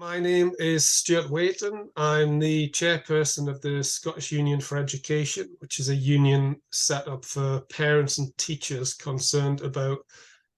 My name is Stuart Waiton. I'm the chairperson of the Scottish Union for Education, which is a union set up for parents and teachers concerned about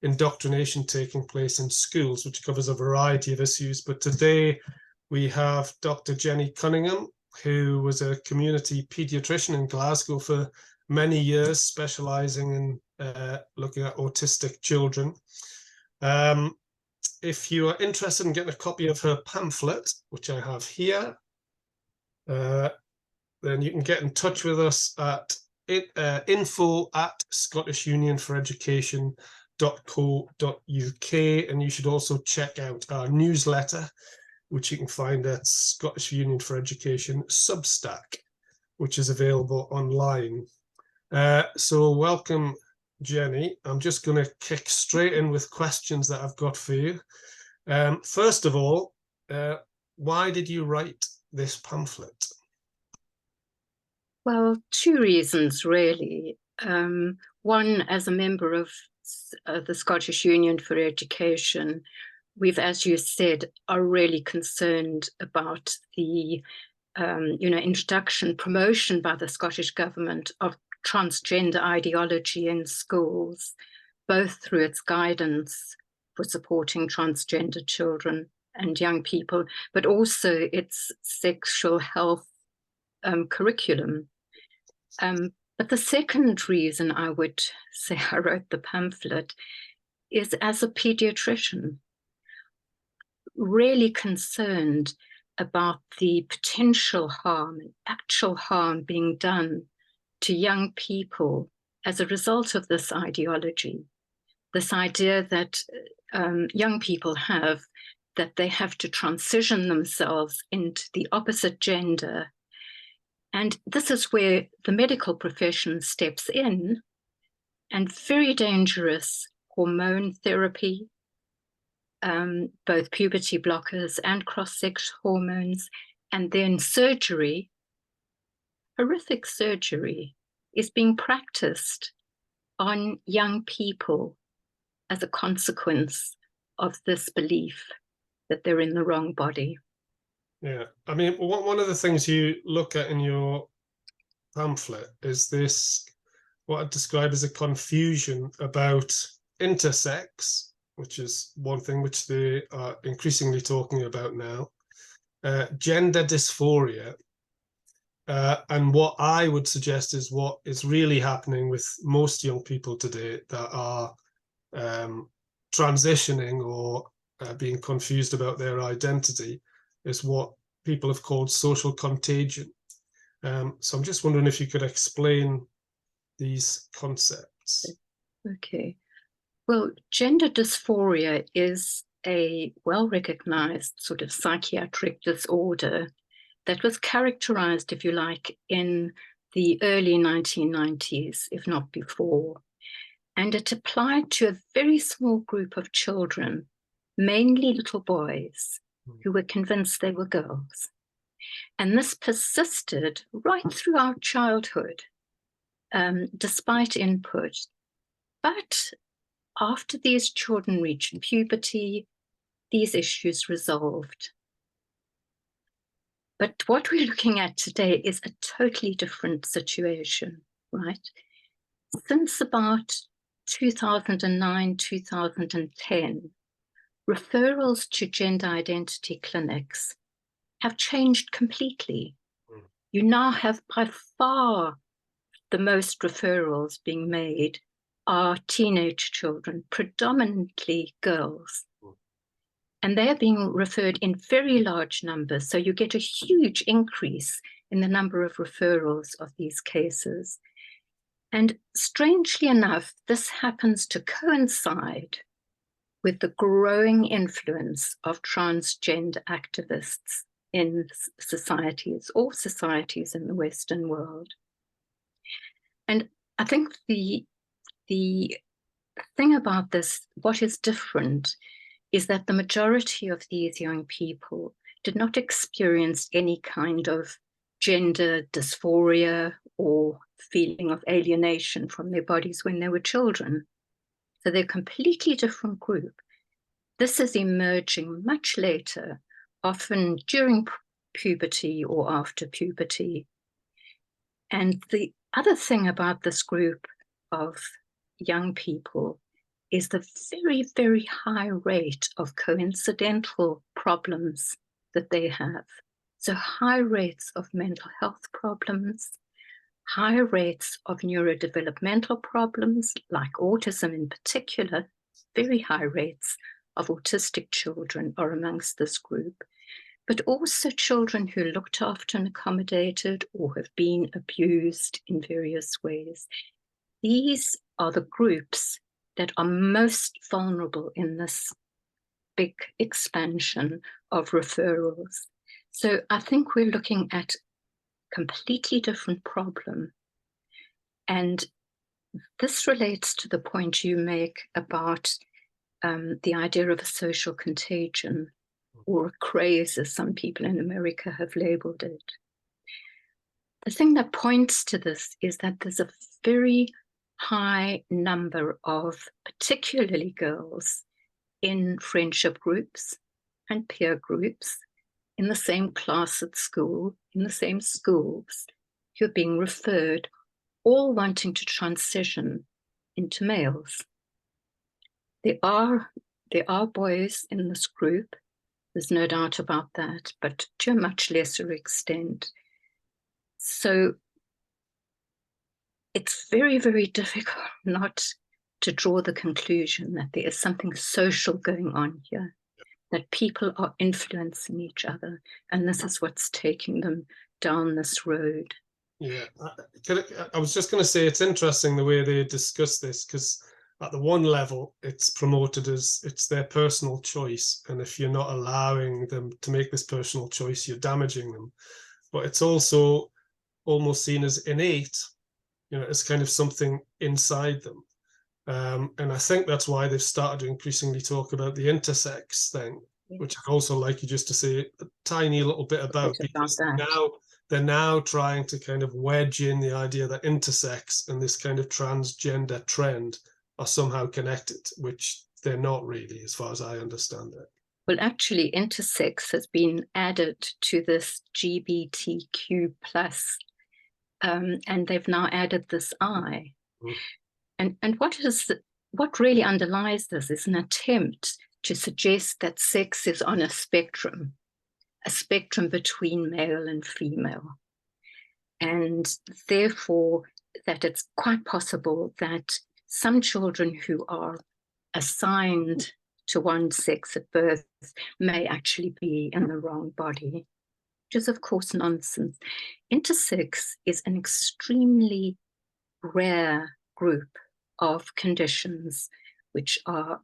indoctrination taking place in schools, which covers a variety of issues. But today we have Dr. Jenny Cunningham, who was a community paediatrician in Glasgow for many years, specialising in looking at autistic children. If you are interested in getting a copy of her pamphlet, which I have here, then you can get in touch with us at info@scottishunionforeducation.co.uk, and you should also check out our newsletter, which you can find at Scottish Union for Education Substack, which is available online. So welcome, Jenny. I'm just going to kick straight in with questions that I've got for you. First of all, why did you write this pamphlet? Well, two reasons, really. One, as a member of the Scottish Union for Education, we've, as you said, are really concerned about the introduction, promotion by the Scottish government of transgender ideology in schools, both through its guidance for supporting transgender children and young people, but also its sexual health curriculum. But the second reason I would say I wrote the pamphlet is as a paediatrician, really concerned about the potential harm, actual harm being done to young people as a result of this ideology, this idea that young people have, that they have to transition themselves into the opposite gender. And this is where the medical profession steps in, and very dangerous hormone therapy, both puberty blockers and cross-sex hormones, and then surgery, horrific surgery, is being practiced on young people as a consequence of this belief that they're in the wrong body. Yeah, I mean, one of the things you look at in your pamphlet is this, what I'd describe as a confusion about intersex, which is one thing which they are increasingly talking about now, gender dysphoria, and what I would suggest is what is really happening with most young people today that are transitioning or being confused about their identity, is what people have called social contagion. So I'm just wondering if you could explain these concepts. Okay. Well, gender dysphoria is a well-recognized sort of psychiatric disorder that was characterized, if you like, in the early 1990s, if not before. And it applied to a very small group of children, mainly little boys, who were convinced they were girls. And this persisted right throughout childhood, despite input. But after these children reached puberty, these issues resolved. But what we're looking at today is a totally different situation, right? Since about 2009, 2010, referrals to gender identity clinics have changed completely. You now have by far the most referrals being made are teenage children, predominantly girls. And they're being referred in very large numbers. So you get a huge increase in the number of referrals of these cases. And strangely enough, this happens to coincide with the growing influence of transgender activists in societies, all societies in the Western world. And I think the thing about this, what is different, is that the majority of these young people did not experience any kind of gender dysphoria or feeling of alienation from their bodies when they were children. So they're a completely different group. This is emerging much later often during puberty or after puberty. And the other thing about this group of young people is the very, very high rate of coincidental problems that they have. So high rates of mental health problems, high rates of neurodevelopmental problems, like autism in particular. Very high rates of autistic children are amongst this group, but also children who are looked after and accommodated or have been abused in various ways. These are the groups that are most vulnerable in this big expansion of referrals. So I think we're looking at a completely different problem. And this relates to the point you make about the idea of a social contagion, or a craze, as some people in America have labeled it. The thing that points to this is that there's a very high number of, particularly girls, in friendship groups and peer groups, in the same class at school, in the same schools, who are being referred, all wanting to transition into males. There are boys in this group, there's no doubt about that, but to a much lesser extent. So it's very, very difficult not to draw the conclusion that there is something social going on here, that people are influencing each other, and this is what's taking them down this road. Yeah, I was just going to say, it's interesting the way they discuss this, because at the one level, it's promoted as it's their personal choice. And if you're not allowing them to make this personal choice, you're damaging them. But it's also almost seen as innate, as kind of something inside them. And I think that's why they've started to increasingly talk about the intersex thing, which I'd also like you just to say a tiny little bit about, because they're now trying to kind of wedge in the idea that intersex and this kind of transgender trend are somehow connected, which they're not really, as far as I understand it. Well, actually, intersex has been added to this GBTQ+, and they've now added this I. And what really underlies this is an attempt to suggest that sex is on a spectrum between male and female. And therefore, that it's quite possible that some children who are assigned to one sex at birth may actually be in the wrong body, which is, of course, nonsense. Intersex is an extremely rare group of conditions which are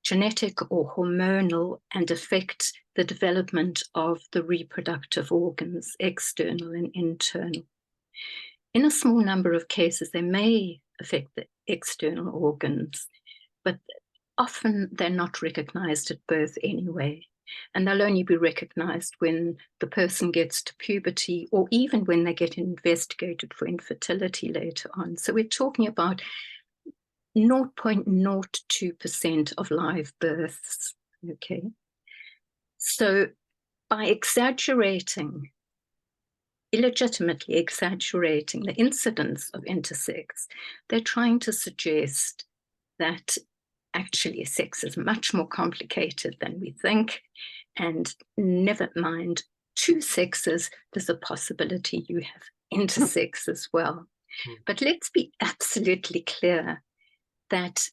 genetic or hormonal and affect the development of the reproductive organs, external and internal. In a small number of cases, they may affect the external organs, but often they're not recognized at birth anyway. And they'll only be recognized when the person gets to puberty, or even when they get investigated for infertility later on. So we're talking about 0.02% of live births, okay? So by illegitimately exaggerating the incidence of intersex, they're trying to suggest that actually sex is much more complicated than we think, and never mind two sexes, there's a possibility you have intersex as well. But let's be absolutely clear that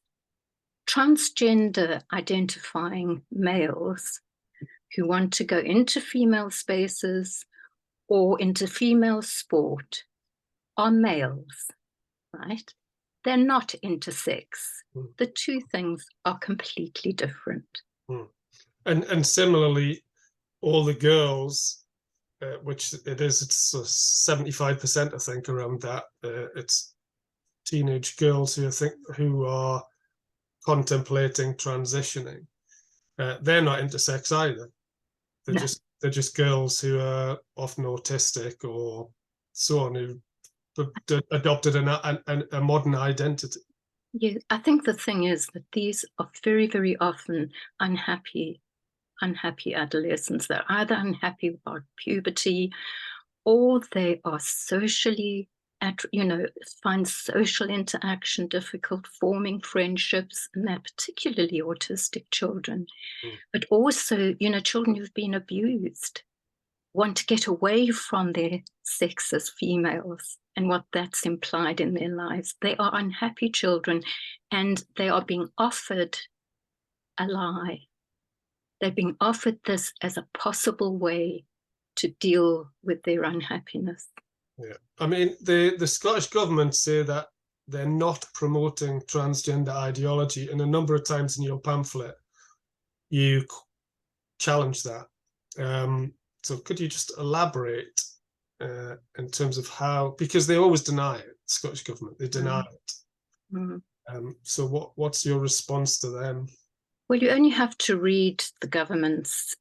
transgender identifying males who want to go into female spaces or into female sport are males, right? They're not intersex. The two things are completely different. And similarly, all the girls, which it's 75%, I think, around that. It's teenage girls who are contemplating transitioning. They're not intersex either. They're just girls who are often autistic or so on, who adopted a modern identity. Yeah, I think the thing is that these are very, very often unhappy, unhappy adolescents. They're either unhappy about puberty, or they are socially, find social interaction difficult, forming friendships, and they're particularly autistic children. But also, children who've been abused want to get away from their sex as females and what that's implied in their lives. They are unhappy children, and they are being offered a lie. They're being offered this as a possible way to deal with their unhappiness. Yeah, I mean, the Scottish government say that they're not promoting transgender ideology, and a number of times in your pamphlet you challenge that. So could you just elaborate in terms of how, because they always deny it, the Scottish government, they deny it. So what's your response to them? Well, you only have to read the government's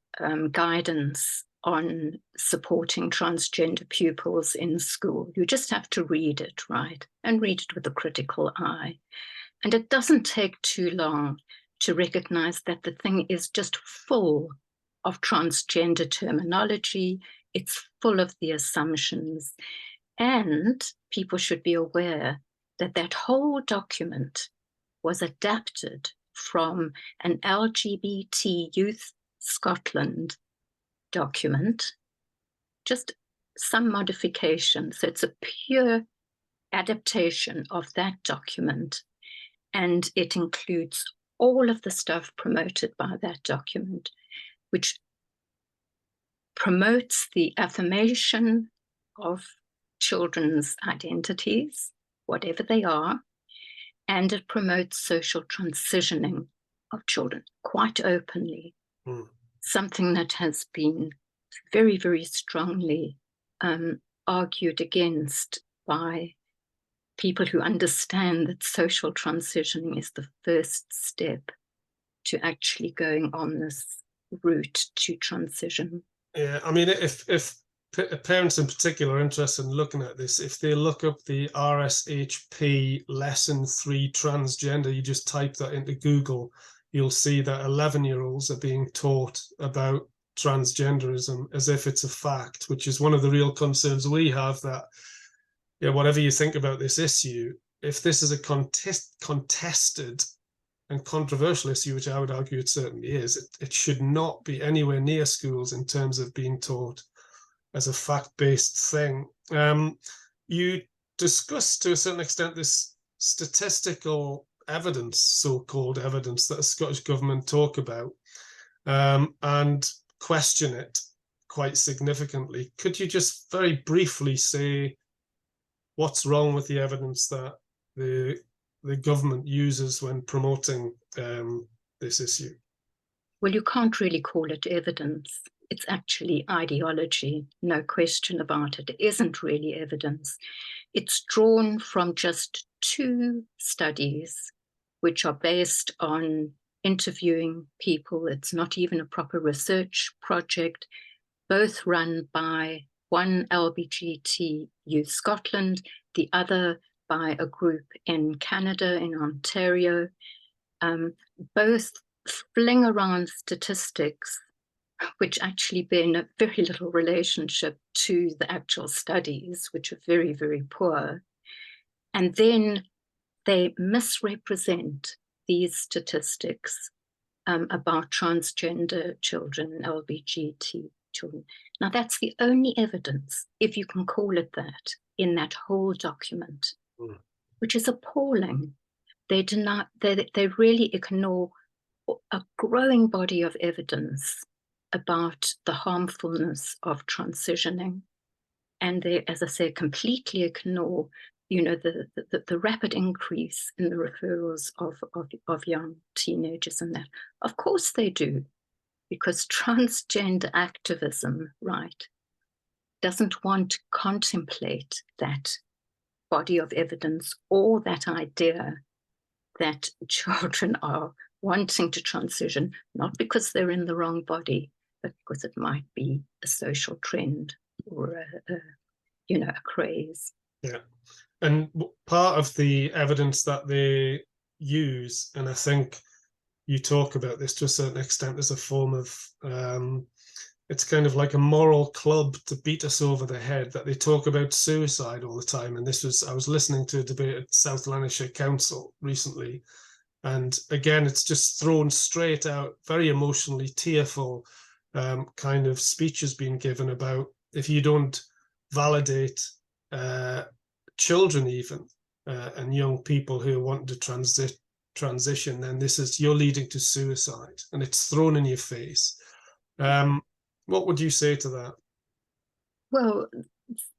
guidance on supporting transgender pupils in school. You just have to read it, right? And read it with a critical eye. And it doesn't take too long to recognize that the thing is just full of transgender terminology. It's full of the assumptions. And people should be aware that that whole document was adapted from an LGBT Youth Scotland document, just some modification. So it's a pure adaptation of that document, and it includes all of the stuff promoted by that document, which promotes the affirmation of children's identities, whatever they are, and it promotes social transitioning of children quite openly. Something that has been very, very strongly argued against by people who understand that social transitioning is the first step to actually going on this route to transition. Yeah, I mean, if parents in particular are interested in looking at this, if they look up the RSHP Lesson 3 Transgender, you just type that into Google, you'll see that 11-year-olds are being taught about transgenderism as if it's a fact, which is one of the real concerns we have, that, yeah, whatever you think about this issue, if this is a contested and controversial issue, which I would argue it certainly is, it should not be anywhere near schools in terms of being taught as a fact-based thing. You discussed to a certain extent this statistical evidence, so-called evidence, that the Scottish government talk about, and question it quite significantly. Could you just very briefly say what's wrong with the evidence that the government uses when promoting this issue? Well, you can't really call it evidence. It's actually ideology, no question about it. It isn't really evidence. It's drawn from just 2 studies, which are based on interviewing people. It's not even a proper research project, both run by one LBGT Youth Scotland, the other by a group in Canada, in Ontario. Both fling around statistics which actually bear no very little relationship to the actual studies, which are very, very poor. And then they misrepresent these statistics about transgender children and LBGT children. Now, that's the only evidence, if you can call it that, in that whole document, which is appalling. They really ignore a growing body of evidence about the harmfulness of transitioning. And they, as I say, completely ignore, the rapid increase in the referrals of young teenagers and that. Of course they do, because transgender activism, right, doesn't want to contemplate that body of evidence or that idea that children are wanting to transition, not because they're in the wrong body, but because it might be a social trend or a craze. Yeah. And part of the evidence that they use, and I think you talk about this to a certain extent as a form of, it's kind of like a moral club to beat us over the head, that they talk about suicide all the time. And I was listening to a debate at South Lanarkshire Council recently. And again, it's just thrown straight out, very emotionally tearful kind of speeches being given about, if you don't validate children even, and young people who want to transition, then you're leading to suicide, and it's thrown in your face. What would you say to that? Well,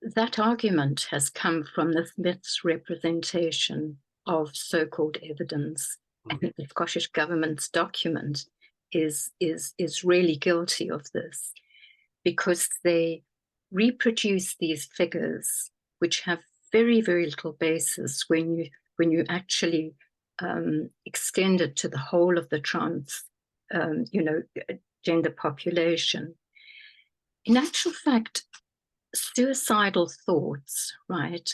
that argument has come from this misrepresentation of so-called evidence, and the Scottish government's document is really guilty of this, because they reproduce these figures which have very, very little basis when you actually extend it to the whole of the trans, gender population. In actual fact, suicidal thoughts, right,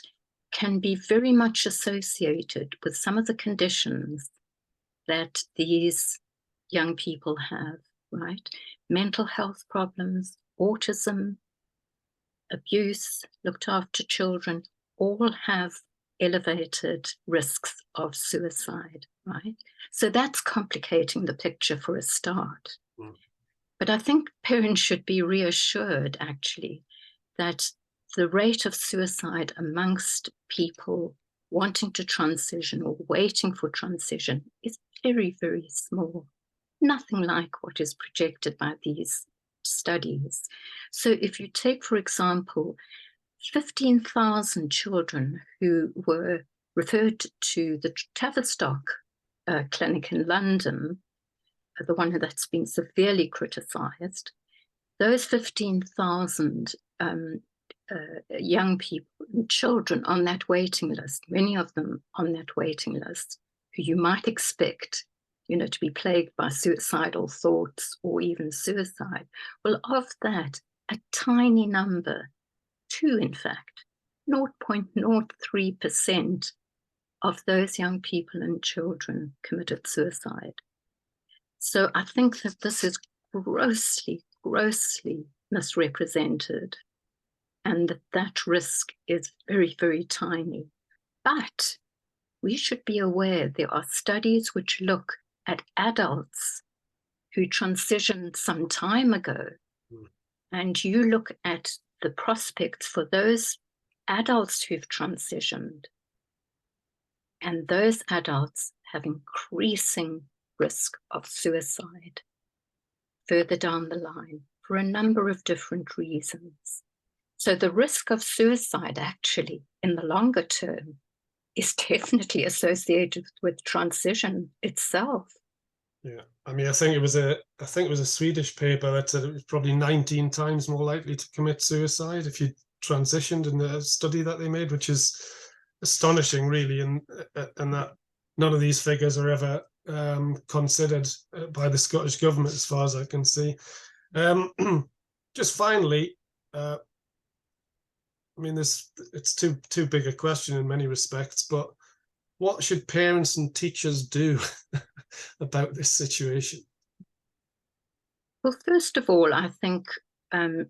can be very much associated with some of the conditions that these young people have, right? Mental health problems, autism, abuse, looked after children, all have elevated risks of suicide, right? So that's complicating the picture for a start. Mm. But I think parents should be reassured, actually, that the rate of suicide amongst people wanting to transition or waiting for transition is very, very small. Nothing like what is projected by these studies. So if you take, for example, 15,000 children who were referred to the Tavistock clinic in London, the one that's been severely criticised, those 15,000 young people and children on that waiting list, many of them on that waiting list, who you might expect, to be plagued by suicidal thoughts or even suicide. Well, of that, a tiny number, 2 in fact, 0.03% of those young people and children committed suicide. So I think that this is grossly, grossly misrepresented, and that risk is very, very tiny. But we should be aware there are studies which look at adults who transitioned some time ago, and you look at the prospects for those adults who've transitioned, and those adults have increasing risk of suicide further down the line for a number of different reasons. So the risk of suicide actually in the longer term is definitely associated with transition itself. Yeah, I mean, I think it was a Swedish paper that said it was probably 19 times more likely to commit suicide if you transitioned in the study that they made, which is astonishing, really, and that none of these figures are ever considered by the Scottish government, as far as I can see. Just finally, I mean, it's too big a question in many respects, but what should parents and teachers do about this situation? Well, first of all, I think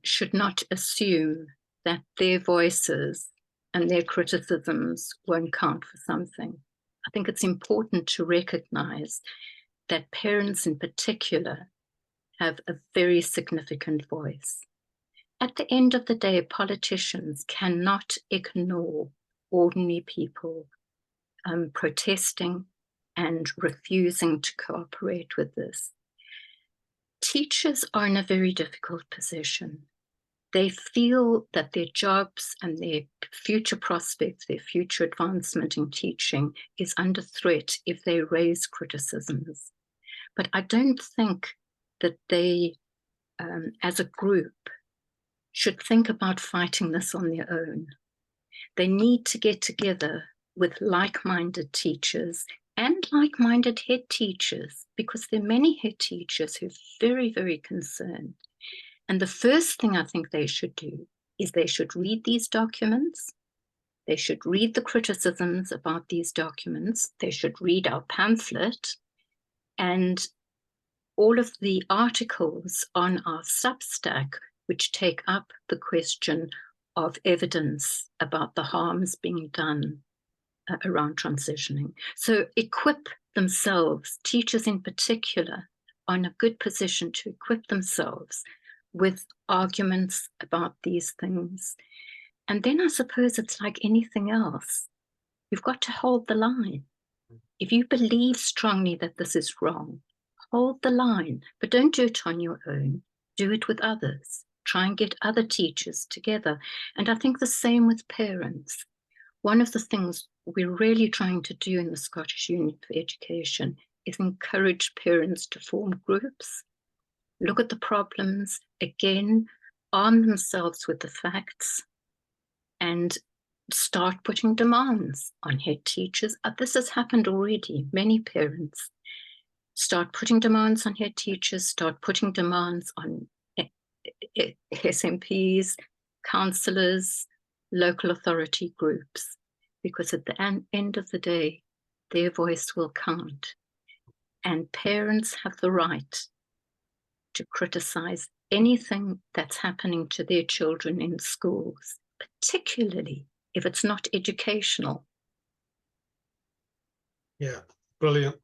should not assume that their voices and their criticisms won't count for something. I think it's important to recognize that parents in particular have a very significant voice. At the end of the day, politicians cannot ignore ordinary people protesting and refusing to cooperate with this. Teachers are in a very difficult position. They feel that their jobs and their future prospects, their future advancement in teaching is under threat if they raise criticisms. But I don't think that they, as a group, should think about fighting this on their own. They need to get together with like-minded teachers and like-minded head teachers, because there are many head teachers who are very, very concerned. And the first thing I think they should do is they should read these documents. They should read the criticisms about these documents. They should read our pamphlet. And all of the articles on our Substack, which take up the question of evidence about the harms being done around transitioning. So equip themselves, teachers in particular, are in a good position to equip themselves with arguments about these things. And then I suppose it's like anything else. You've got to hold the line. If you believe strongly that this is wrong, hold the line, but don't do it on your own. Do it with others. Try and get other teachers together. And I think the same with parents. One of the things we're really trying to do in the Scottish Union for Education is encourage parents to form groups, look at the problems, again, arm themselves with the facts, and start putting demands on head teachers. This has happened already. Many parents start putting demands on head teachers, start putting demands on SMPs, councillors, local authority groups, because at the end of the day, their voice will count. And parents have the right to criticize anything that's happening to their children in schools, particularly if it's not educational. Yeah, brilliant.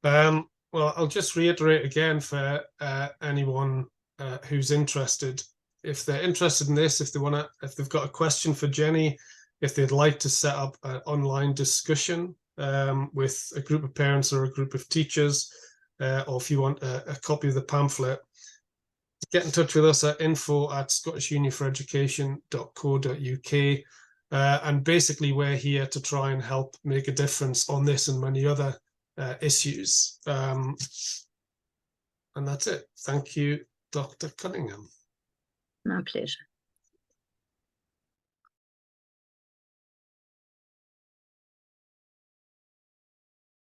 Well, I'll just reiterate again for anyone who's interested. If they're interested in this, if they've got a question for Jenny, if they'd like to set up an online discussion with a group of parents or a group of teachers, or if you want a copy of the pamphlet, get in touch with us at info@scottishunionforeducation.co.uk. And basically, we're here to try and help make a difference on this and many other issues. And that's it. Thank you, Dr. Cunningham. My pleasure.